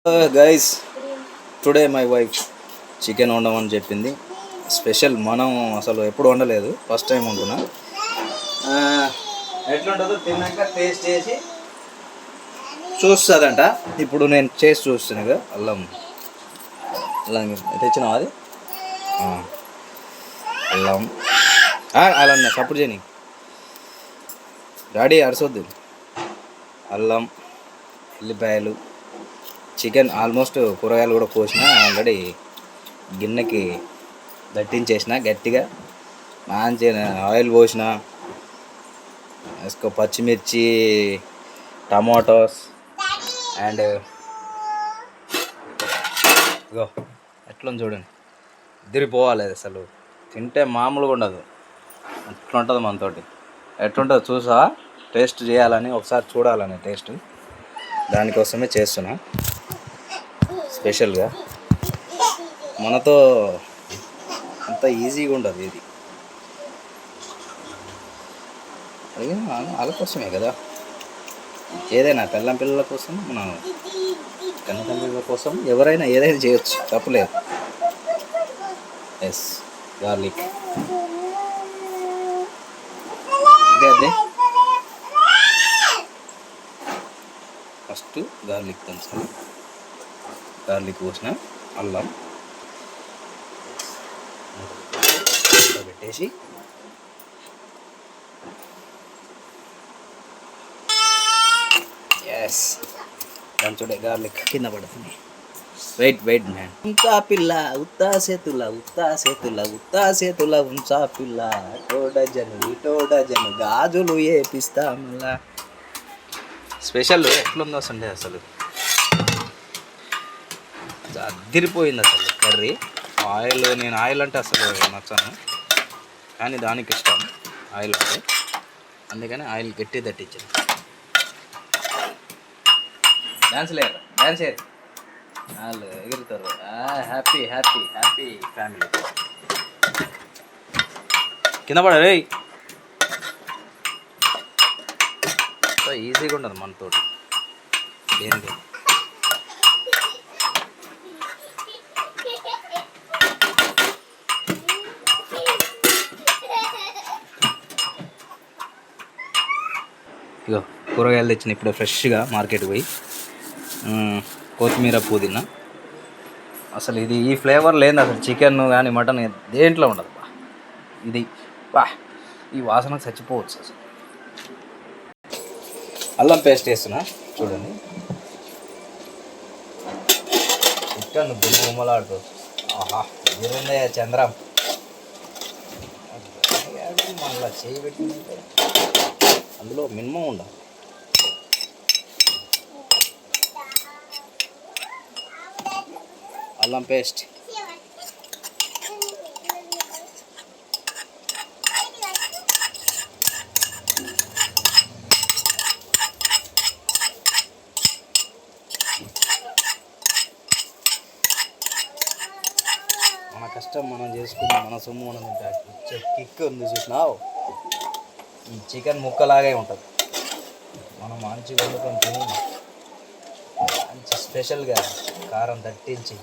Guys, today my wife chicken వండమని చెప్పింది. Special. మనం అసలు ఎప్పుడు వండలేదు, ఫస్ట్ టైం వండుతున్నా. ఎట్లుంటుందో తిన్నాక టేస్ట్ చేసి చూస్తుందంట. ఇప్పుడు నేను చేసి చూస్తున్నాను కదా. అల్లం అల్లం తెచ్చినావా? అది అల్లం అల్లం సపోర్ట్ చేయని డాడీ అరసొద్దు. అల్లం, ఉల్లిపాయలు, చికెన్ ఆల్మోస్ట్ కూరగాయలు కూడా కోసిన ఆల్రెడీ గిన్నెకి దట్టించేసిన గట్టిగా. మంచిగా ఆయిల్ పోసిన, పచ్చిమిర్చి, టమాటోస్ అండ్ ఇగో ఎట్లా చూడండి. ఇదిరిపోవాలి అసలు. తింటే మామూలుగా ఉండదు. ఎట్లుంటుంది మనతోటి, ఎట్లుంటుందో చూసా. టేస్ట్ చేయాలని, ఒకసారి చూడాలని టేస్ట్. దానికోసమే చేస్తున్నా స్పెషల్గా. మనతో అంత ఈజీగా ఉండదు ఇది. అడిగిన వాళ్ళ కోసమే కదా, ఏదైనా పిల్లల కోసం, మన కన్నతండ్రుల కోసం ఎవరైనా ఏదైనా చేయొచ్చు, తప్పులేదు. ఎస్, గార్లిక్ అదే ఫస్ట్ గార్లిక్ దంచాలి. గార్లిక్ పోసిన, అల్లం పెట్టేసి ఎస్ దంచుడే. గార్లిక్ కింద పడుతుంది. Wait man. ఉంచా పిల్ల ఉత్తా చేతుల ఉంచా పిల్ల, ఇటో డజను గాజులు ఏపిస్తా మళ్ళా. స్పెషల్ ఎట్లుందో సండే అసలు అదిరిపోయింది అసలు కర్రీ. నేను ఆయిల్ అంటే అసలు నచ్చాను, కానీ దానికి ఇష్టం ఆయిల్ అంటే. అందుకని ఆయిల్ గట్టి తట్టించాను. డ్యాన్స్ చేయరు వాళ్ళు ఎగురుతారు. Happy family. కింద పడరే. ఈజీగా ఉండదు మనతోటి దేనికి. ఇగో కూరగాయలు తెచ్చిన ఇప్పుడే ఫ్రెష్గా మార్కెట్కి పోయి. కొత్తిమీర, పుదీనా. అసలు ఇది ఈ ఫ్లేవర్ లేదు అసలు చికెన్ కానీ మటన్ దేంట్లో ఉండదు. ఇది ఈ వాసనకు చచ్చిపోవచ్చు అసలు. అల్లం పేస్ట్ వేస్తున్నా చూడండి. చికెన్ గుమ్మలాడుతూ ఆహా ఎదురుందే చంద్రం. మళ్ళీ చేయి పెట్టిందంటే అందులో మినిమం ఉండాలి. అల్లం పేస్ట్ మన కష్టం మనం చేసుకుని మన సొమ్ము మనం తింటే కిక్ ఉంది చూసినావు. ఈ చికెన్ ముక్కలాగే ఉంటుంది. మనం మంచి వండుకొని తిని మంచి స్పెషల్గా కారం తట్టించి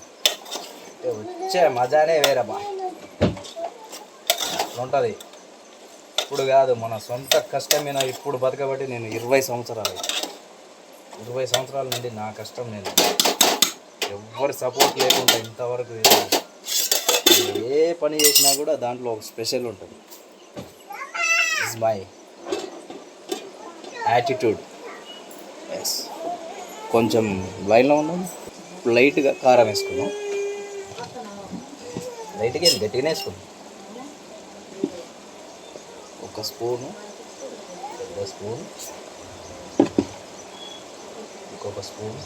వచ్చే మజానే వేరమ్మా ఉంటుంది. ఇప్పుడు కాదు, మన సొంత కష్టమైన ఇప్పుడు బతకబట్టి నేను 20 సంవత్సరాల నుండి నా కష్టం. నేను ఎవ్వరి సపోర్ట్ లేకుండా ఇంతవరకు ఏ పని చేసినా కూడా దాంట్లో ఒక స్పెషల్ ఉంటుంది. It's my attitude. ఎస్, కొంచెం లైన్లో ఉన్నాం. లైట్గా కారం వేసుకున్నాం. లైట్గా గట్టిగానే వేసుకున్నాం. ఒక స్పూను, పెద్ద స్పూన్, ఇంకొక స్పూన్.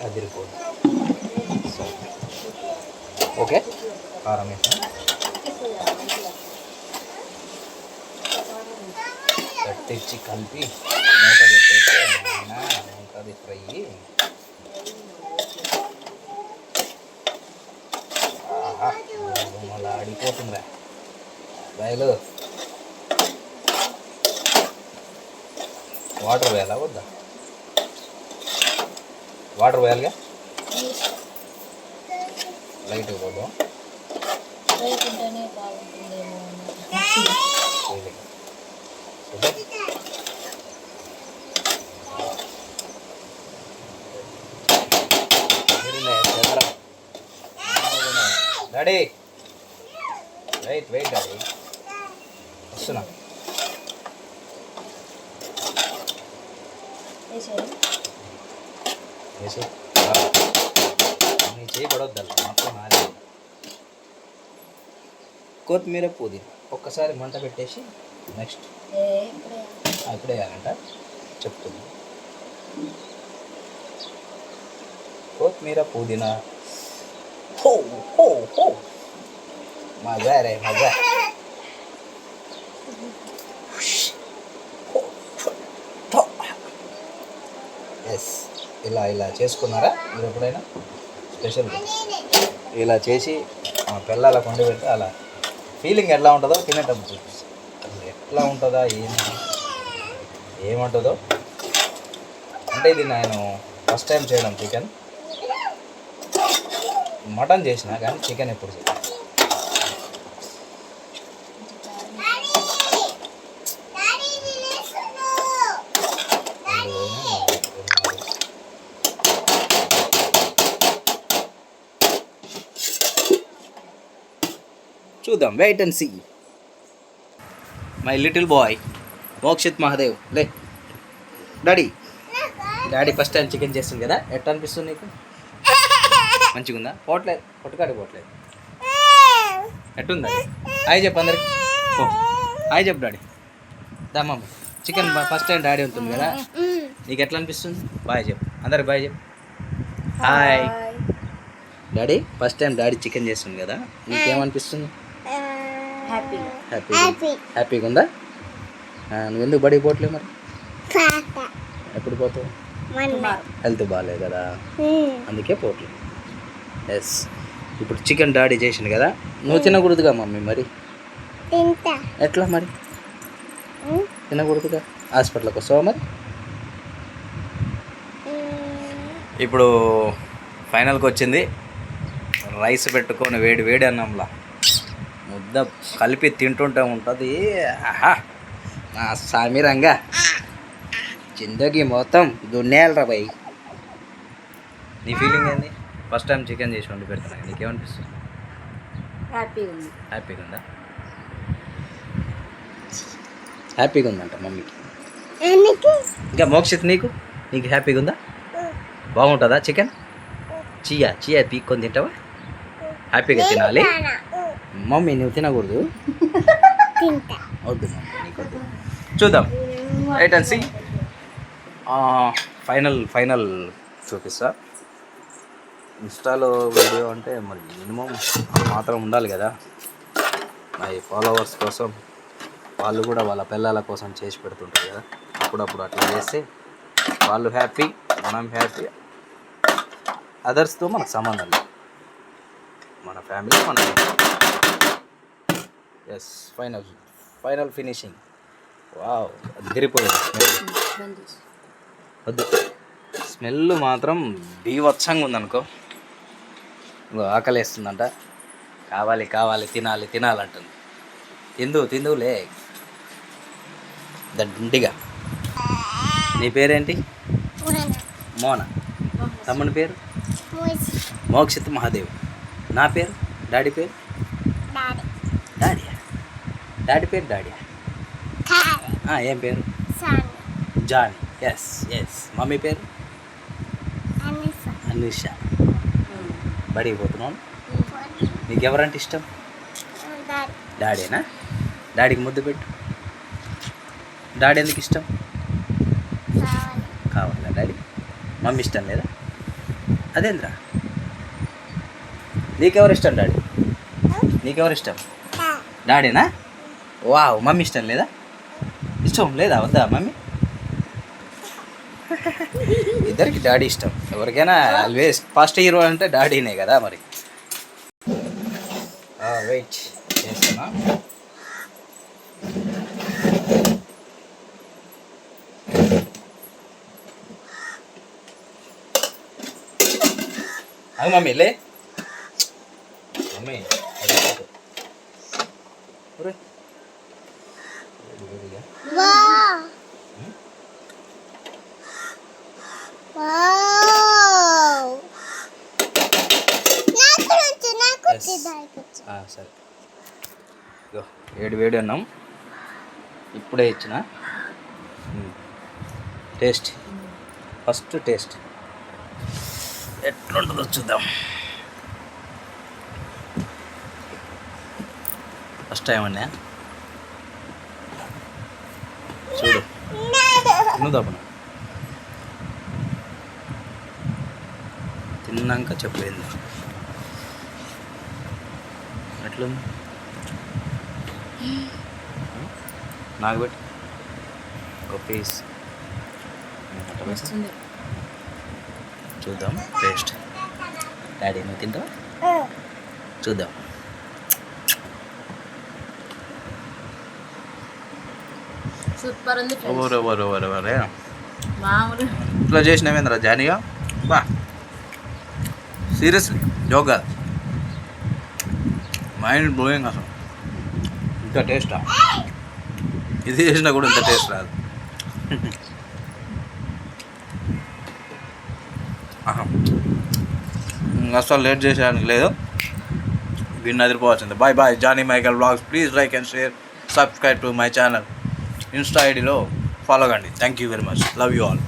అదిరిపోదు. ఓకే, కారం వేసాం. కట్టించి కలిపి మూత పెట్టేస్తే ఉంటుంది ఫ్రై. అలా ఆడిపోతుందా బయలు. వాటర్ వేయాలా వద్దా? వాటర్ వేయాలిగా, లైట్గా పోదాం. వేయకుండానే బాగుంటుందేమో డాడీ వెయిట్ వెయిట్ డాడీ వస్తున్నా. వేసి నీ చేయి పడవద్దల్లా మొత్తం నాది. కొత్తిమీర పుదీనా ఒక్కసారి మంట పెట్టేసి నెక్స్ట్ ఇప్పుడే వేయాలంట చెప్తుంది. కొత్తిమీర పుదీనా హో హో హో మజా రే మజా. ఎస్, ఇలా ఇలా చేసుకున్నారా మీరు ఎప్పుడైనా? స్పెషల్ ఇలా చేసి మా పిల్లల కొండ పెడితే అలా ఫీలింగ్ ఎట్లా ఉంటుందో తినేటప్పుడు చూపిస్తాను. అది ఎట్లా ఉంటుందా ఏముంటుందో అంటే ఇది నేను ఫస్ట్ టైం చేయడం చికెన్. మటన్ చేసిన కానీ చికెన్ ఎప్పుడు చేయను. చూద్దాం, wait and see. My little boy Mokshith Mahadev లే. డాడీ ఫస్ట్ టైం చికెన్ చేస్తుంది కదా, ఎట్లా అనిపిస్తుంది నీకు? మంచిగా ఉందా? పోవట్లేదు, పొట్టుకాడి పోవట్లేదు. ఎట్టుందా? హాయ్ చెప్పు అందరికి. హాయ్ చెప్పు డాడీ. దమ్మ చికెన్ ఫస్ట్ టైం డాడీ ఉంటుంది కదా, నీకు ఎట్లా అనిపిస్తుంది? బాయ్ చెప్పు అందరికి, బాయ్ చెప్పు. Hi daddy. First time daddy chicken చేస్తుంది కదా, నీకేమనిపిస్తుంది? హ్యాపీగా ఉందా? నువ్వు ఎందుకు బడికి పోవట్లేదు మరి? ఎప్పుడు పోతావు? హెల్త్ బాగాలేదు కదా, అందుకే పోవట్లేదు. ఎస్, ఇప్పుడు చికెన్ డాడీ చేసిండు కదా, నువ్వు తినకూడదుగా మమ్మీ మరి? ఎట్లా మరి తినకూడదుగా? హాస్పిటల్కి వస్తావా మరి? ఇప్పుడు ఫైనల్కి వచ్చింది. రైస్ పెట్టుకొని వేడి వేడి అన్నంలా ముద్ద కలిపి తింటుంటే ఉంటుంది. ఆహా నా సామిరంగా జిందగీ మొత్తం దున్నేయాలరా బాయ్. నీ ఫీలింగ్ ఏంది? ఫస్ట్ టైం చికెన్ చేసి వండి పెడుతున్నా, నీకేమనిపిస్తుంది? హ్యాపీగా ఉందా? హ్యాపీగా ఉందంట మమ్మీకి. ఇంకా మోక్షిత్ నీకు హ్యాపీగా ఉందా? బాగుంటుందా చికెన్? చియా పీక్కొని తింటావా? హ్యాపీగా తినాలి. మమ్మీ నువ్వు తినకూడదు. వద్దు మమ్మీ, నీకు వద్దు. చూద్దాం, వెయిట్ అండ్ సీ. ఫైనల్ చూపిస్తా. ఇన్స్టాలో వీడియో అంటే మరి మినిమం మాత్రం ఉండాలి కదా. మై ఫాలోవర్స్ కోసం, వాళ్ళు కూడా వాళ్ళ పిల్లల కోసం చేసి పెడుతుంటారు కదా, అప్పుడప్పుడు అట్లా చేస్తే వాళ్ళు హ్యాపీ, మనం హ్యాపీ. అదర్స్తో మనకు సంబంధం లేదు, మన ఫ్యామిలీ మన. Yes, final finishing. వావ్, అదిరిపోయింది. వద్దు, స్మెల్ మాత్రం బీభత్సంగా ఉందనుకో. ఆకలేస్తుందంట, కావాలి తినాలంటుంది. తిందులే దండిగా. నీ పేరేంటి? మోనా. తమ్ముని పేరు మోక్షిత్ మహాదేవ్. నా పేరు, డాడీ పేరు డాడీ పేరు డాడీ. ఏం పేరు? జానీ. ఎస్. మమ్మీ పేరు అనుష. బడికి పోతున్నాను. నీకు ఎవరంటే ఇష్టం? డాడీనా? డాడీకి ముద్దు పెట్టు. డాడీ ఎందుకు ఇష్టం? కావాలా డాడీ? మమ్మీ ఇష్టం లేదా? అదేంద్రా, నీకెవరు ఇష్టం డాడీ? నీకెవరు ఇష్టం? డాడీనా? వావ్, మమ్మీ ఇష్టం లేదా? ఇష్టం లేదా? వద్దా మమ్మీ? ఇద్దరికి డాడీ ఇష్టం. ఎవరికైనా ఆల్వేస్ ఫస్ట్ హీరో అంటే డాడీనే కదా మరి. వెయిట్ చేస్తున్నా. అవు మమ్మీ లే మమ్మీ ఒరే. వేడిగా. సరే ఇగో వేడి అన్నాం ఇప్పుడే ఇచ్చిన టేస్ట్ ఫస్ట్ టేస్ట్ ఎట్లుంటుందో చూద్దాం. ఫస్ట్ టైం అన్నా చూడు తినుదాపన తిన్నాక చెప్పలేదు ఎట్లుంది నాకు పెట్టి ఒక పీస్ చూద్దాం టేస్ట్. డాడీ నువ్వు తింటావా? చూద్దాం. సూపర్ ఉంది ఓరే మామూలు. ఇట్లా చేసినావేంద్రా జానిగా బా సీరియస్లీ జోక్ కాదు మైండ్ బ్లోయింగ్ అసలు. ఇంత టేస్టా ఇది చేసినా కూడా ఇంత టేస్ట్ రాదు. అసలు లేట్ చేసేదానికి లేదు. విన్ అదిరిపోవాల్సింది. Bye bye. Johnny Michael vlogs. Please like and share, subscribe to my channel. Insta ఐడిలో ఫాలో కండి. Thank you very much. Love you all.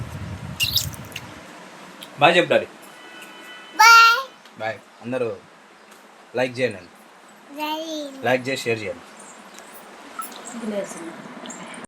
Bye చెప్పు డాడీ. బాయ్. అందరూ లైక్ చేయండి, లైక్ చేసి షేర్ చేయండి.